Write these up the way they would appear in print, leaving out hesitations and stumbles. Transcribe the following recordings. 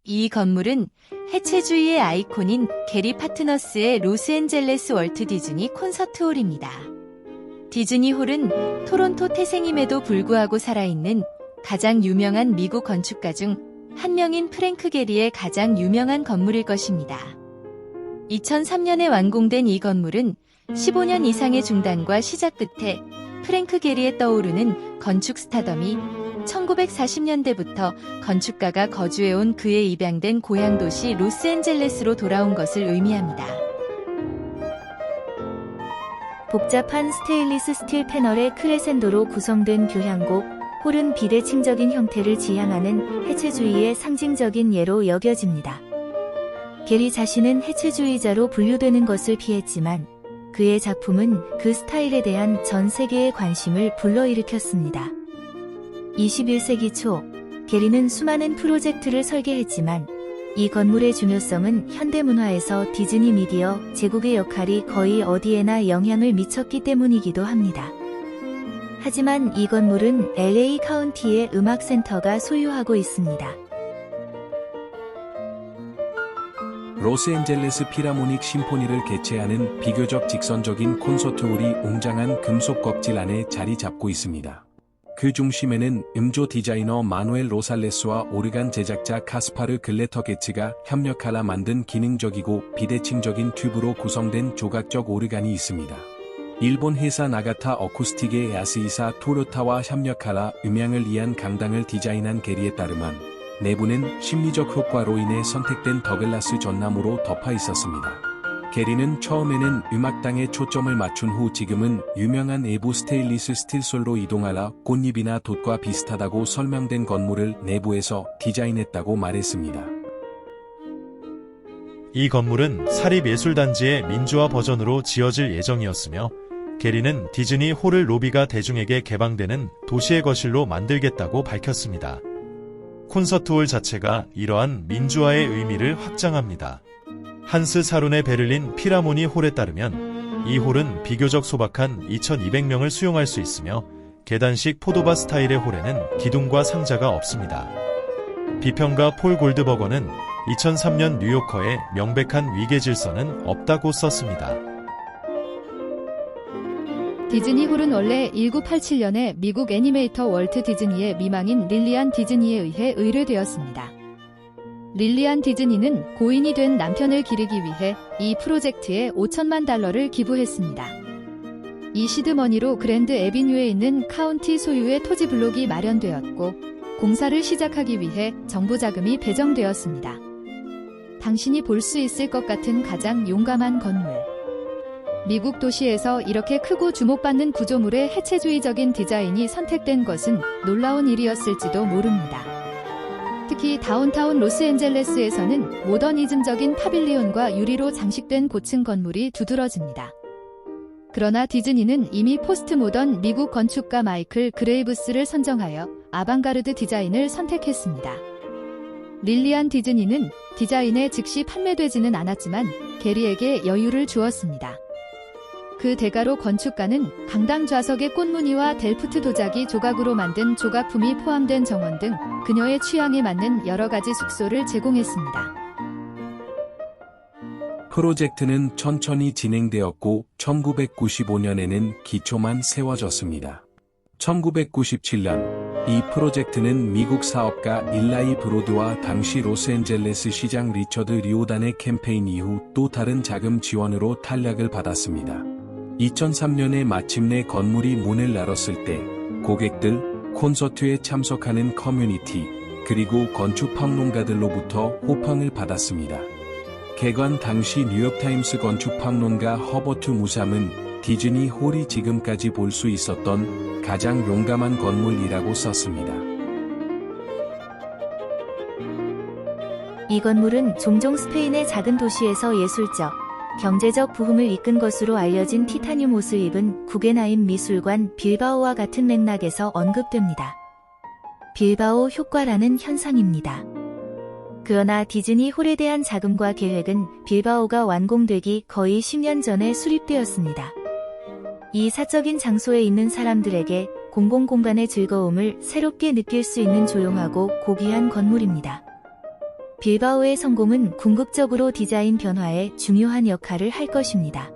이 건물은 해체주의의 아이콘인 게리 파트너스의 로스앤젤레스 월트 디즈니 콘서트홀입니다. 디즈니홀은 토론토 태생임에도 불구하고 살아있는 가장 유명한 미국 건축가 중 한 명인 프랭크 게리의 가장 유명한 건물일 것입니다. 2003년에 완공된 이 건물은 15년 이상의 중단과 시작 끝에 프랭크 게리에 떠오르는 건축 스타덤이 1940년대부터 건축가가 거주해온 그의 입양된 고향 도시 로스앤젤레스로 돌아온 것을 의미합니다. 복잡한 스테인리스 스틸 패널의 크레센도로 구성된 교향곡 홀은 비대칭적인 형태를 지향하는 해체주의의 상징적인 예로 여겨집니다. 게리 자신은 해체주의자로 분류되는 것을 피했지만 그의 작품은 그 스타일에 대한 전 세계의 관심을 불러일으켰습니다. 21세기 초, 게리는 수많은 프로젝트를 설계했지만 이 건물의 중요성은 현대문화에서 디즈니 미디어 제국의 역할이 거의 어디에나 영향을 미쳤기 때문이기도 합니다. 하지만 이 건물은 LA 카운티의 음악센터가 소유하고 있습니다. 로스앤젤레스 필하모닉 심포니를 개최하는 비교적 직선적인 콘서트홀이 웅장한 금속 껍질 안에 자리 잡고 있습니다. 그 중심에는 음조 디자이너 마누엘 로살레스와 오르간 제작자 카스파르 글래터게츠가 협력하여 만든 기능적이고 비대칭적인 튜브로 구성된 조각적 오르간이 있습니다. 일본 회사 나가타 어쿠스틱의 야스이사 토요타와 협력하여 음향을 위한 강당을 디자인한 게리에 따르면 내부는 심리적 효과로 인해 선택된 더글라스 전나무로 덮어 있었습니다. 게리는 처음에는 음악당에 초점을 맞춘 후 지금은 유명한 에보 스테인리스 스틸솔로 이동하여 꽃잎이나 돛과 비슷하다고 설명된 건물을 내부에서 디자인했다고 말했습니다. 이 건물은 사립예술단지의 민주화 버전으로 지어질 예정이었으며 게리는 디즈니 홀을 로비가 대중에게 개방되는 도시의 거실로 만들겠다고 밝혔습니다. 콘서트홀 자체가 이러한 민주화의 의미를 확장합니다. 한스 사룬의 베를린 필하모니 홀에 따르면 이 홀은 비교적 소박한 2,200명을 수용할 수 있으며 계단식 포도바 스타일의 홀에는 기둥과 상자가 없습니다. 비평가 폴 골드버거는 2003년 뉴요커에 명백한 위계 질서는 없다고 썼습니다. 디즈니홀은 원래 1987년에 미국 애니메이터 월트 디즈니의 미망인 릴리안 디즈니에 의해 의뢰되었습니다. 릴리안 디즈니는 고인이 된 남편을 기리기 위해 이 프로젝트에 $5천만 기부했습니다. 이 시드머니로 그랜드 애비뉴에 있는 카운티 소유의 토지 블록이 마련되었고 공사를 시작하기 위해 정부 자금이 배정되었습니다. 당신이 볼 수 있을 것 같은 가장 용감한 건물. 미국 도시에서 이렇게 크고 주목받는 구조물의 해체주의적인 디자인이 선택된 것은 놀라운 일이었을지도 모릅니다. 특히 다운타운 로스앤젤레스에서는 모더니즘적인 파빌리온과 유리로 장식된 고층 건물이 두드러집니다. 그러나 디즈니는 이미 포스트 모던 미국 건축가 마이클 그레이브스를 선정하여 아방가르드 디자인을 선택했습니다. 릴리안 디즈니는 디자인에 즉시 판매되지는 않았지만 게리에게 여유를 주었습니다. 그 대가로 건축가는 강당 좌석의 꽃무늬와 델프트 도자기 조각으로 만든 조각품이 포함된 정원 등 그녀의 취향에 맞는 여러 가지 숙소를 제공했습니다. 프로젝트는 천천히 진행되었고 1995년에는 기초만 세워졌습니다. 1997년 이 프로젝트는 미국 사업가 일라이 브로드와 당시 로스앤젤레스 시장 리처드 리오단의 캠페인 이후 또 다른 자금 지원으로 탄력을 받았습니다. 2003년에 마침내 건물이 문을 열었을 때 고객들, 콘서트에 참석하는 커뮤니티, 그리고 건축평론가들로부터 호평을 받았습니다. 개관 당시 뉴욕타임스 건축평론가 허버트 무삼은 디즈니 홀이 지금까지 볼 수 있었던 가장 용감한 건물이라고 썼습니다. 이 건물은 종종 스페인의 작은 도시에서 예술적, 경제적 부흥을 이끈 것으로 알려진 티타늄 옷을 입은 구겐하임 미술관 빌바오와 같은 맥락에서 언급됩니다. 빌바오 효과라는 현상입니다. 그러나 디즈니 홀에 대한 자금과 계획은 빌바오가 완공되기 거의 10년 전에 수립되었습니다. 이 사적인 장소에 있는 사람들에게 공공공간의 즐거움을 새롭게 느낄 수 있는 조용하고 고귀한 건물입니다. 빌바오의 성공은 궁극적으로 디자인 변화에 중요한 역할을 할 것입니다.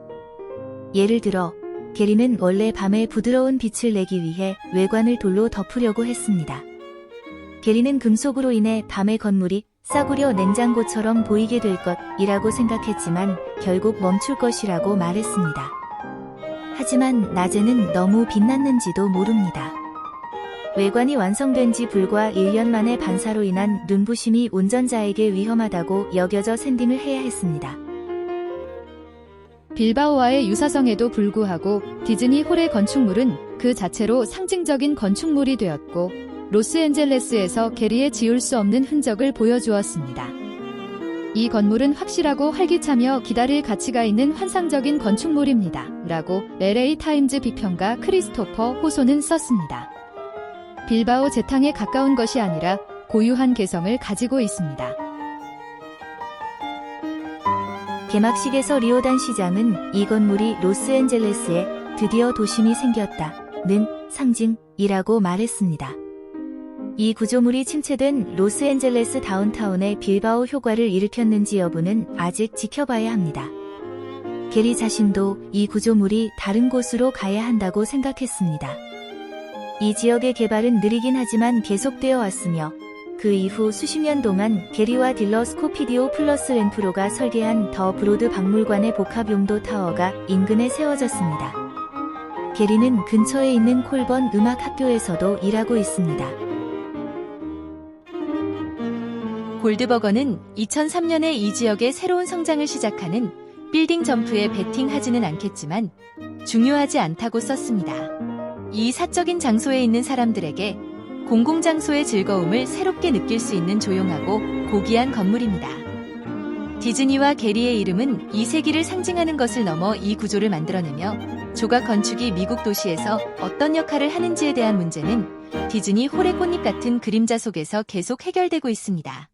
예를 들어, 게리는 원래 밤에 부드러운 빛을 내기 위해 외관을 돌로 덮으려고 했습니다. 게리는 금속으로 인해 밤의 건물이 싸구려 냉장고처럼 보이게 될 것이라고 생각했지만 결국 멈출 것이라고 말했습니다. 하지만 낮에는 너무 빛났는지도 모릅니다. 외관이 완성된 지 불과 1년 만에 반사로 인한 눈부심이 운전자에게 위험하다고 여겨져 샌딩을 해야 했습니다. 빌바오와의 유사성에도 불구하고 디즈니 홀의 건축물은 그 자체로 상징적인 건축물이 되었고 로스앤젤레스에서 게리에 지울 수 없는 흔적을 보여주었습니다. 이 건물은 확실하고 활기차며 기다릴 가치가 있는 환상적인 건축물입니다. 라고 LA 타임즈 비평가 크리스토퍼 호소는 썼습니다. 빌바오 재탕에 가까운 것이 아니라 고유한 개성을 가지고 있습니다. 개막식에서 리오단 시장은 이 건물이 로스앤젤레스에 드디어 도심이 생겼다는 상징이라고 말했습니다. 이 구조물이 침체된 로스앤젤레스 다운타운의 빌바오 효과를 일으켰는지 여부는 아직 지켜봐야 합니다. 게리 자신도 이 구조물이 다른 곳으로 가야 한다고 생각했습니다. 이 지역의 개발은 느리긴 하지만 계속되어 왔으며 그 이후 수십 년 동안 게리와 딜러 스코피디오 플러스 렌프로가 설계한 더 브로드 박물관의 복합용도 타워가 인근에 세워졌습니다. 게리는 근처에 있는 콜번 음악학교에서도 일하고 있습니다. 골드버거는 2003년에 이 지역의 새로운 성장을 시작하는 빌딩 점프에 베팅하지는 않겠지만 중요하지 않다고 썼습니다. 이 사적인 장소에 있는 사람들에게 공공장소의 즐거움을 새롭게 느낄 수 있는 조용하고 고귀한 건물입니다. 디즈니와 게리의 이름은 이 세기를 상징하는 것을 넘어 이 구조를 만들어내며 조각 건축이 미국 도시에서 어떤 역할을 하는지에 대한 문제는 디즈니 홀의 꽃잎 같은 그림자 속에서 계속 해결되고 있습니다.